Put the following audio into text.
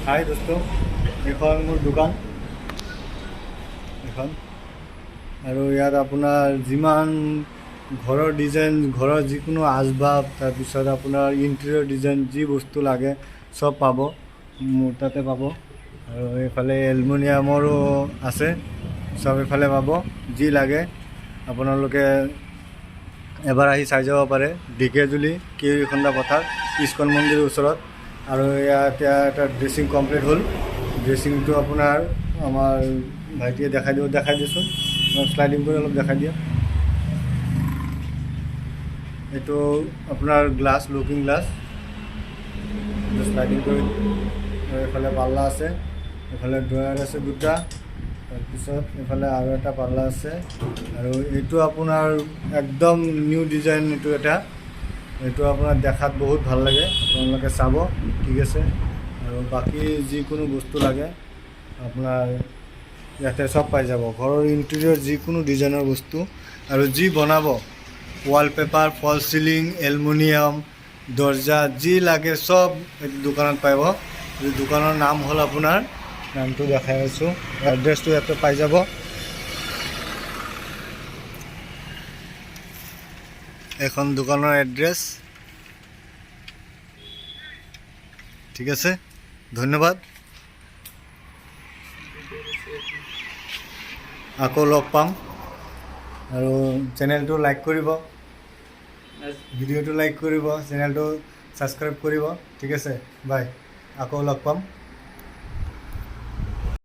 হাই দোস্ত, এখন মোৰ দোকান এখন আৰু ইয়াত আপোনাৰ যিমান ঘৰৰ ডিজাইন, ঘৰৰ যিকোনো আচবাব, তাৰপিছত আপোনাৰ ইণ্টেৰিয়ৰ ডিজাইন যি বস্তু লাগে চব পাব মোৰ তাতে পাব। আৰু এইফালে এলুমিনিয়ামৰো আছে, চব এইফালে পাব। যি লাগে আপোনালোকে এবাৰ আহি চাই যাব পাৰে। ঢেকীয়াজুলি কিউৰিখন্দা পথাৰ ইস্কন মন্দিৰৰ ওচৰত। আৰু এতিয়া এটা ড্ৰেছিং কমপ্লিট হ'ল। ড্ৰেছিংটো আপোনাৰ আমাৰ ভাইটিয়ে দেখাই দিয়চোন, শ্লাইডিং কৰি অলপ দেখাই দিয়া। এইটো আপোনাৰ গ্লাছ, লুকিং গ্লাছ, শ্লাইডিং কৰি। আৰু এইফালে পাল্লা আছে, এইফালে ড্ৰয়াৰ আছে দুটা, তাৰপিছত এইফালে আৰু এটা পাল্লা আছে। আৰু এইটো আপোনাৰ একদম নিউ ডিজাইন, এইটো আপোনাৰ দেখাত বহুত ভাল লাগে, আপোনালোকে চাব। ঠিক আছে। আৰু বাকী যিকোনো বস্তু লাগে আপোনাৰ ইয়াতে চব পাই যাব। ঘৰৰ ইণ্টেৰিয়ৰ যিকোনো ডিজাইনৰ বস্তু আৰু যি বনাব, ৱালপেপাৰ, ফল চিলিং, এলুমিনিয়াম, দৰ্জা যি লাগে চব এইটো দোকানত পাব। দোকানৰ নাম হ'ল আপোনাৰ, নামটো দেখাই আছোঁ, এড্ৰেছটো ইয়াতে পাই যাব। এখন দোকানৰ এড্ৰেছ। ঠিক আছে, ধন্যবাদ। আকৌ লগ পাম। আৰু চেনেলটো লাইক কৰিব, ভিডিঅ'টো লাইক কৰিব, চেনেলটো ছাবস্ক্ৰাইব কৰিব। ঠিক আছে, বাই, আকৌ লগ পাম।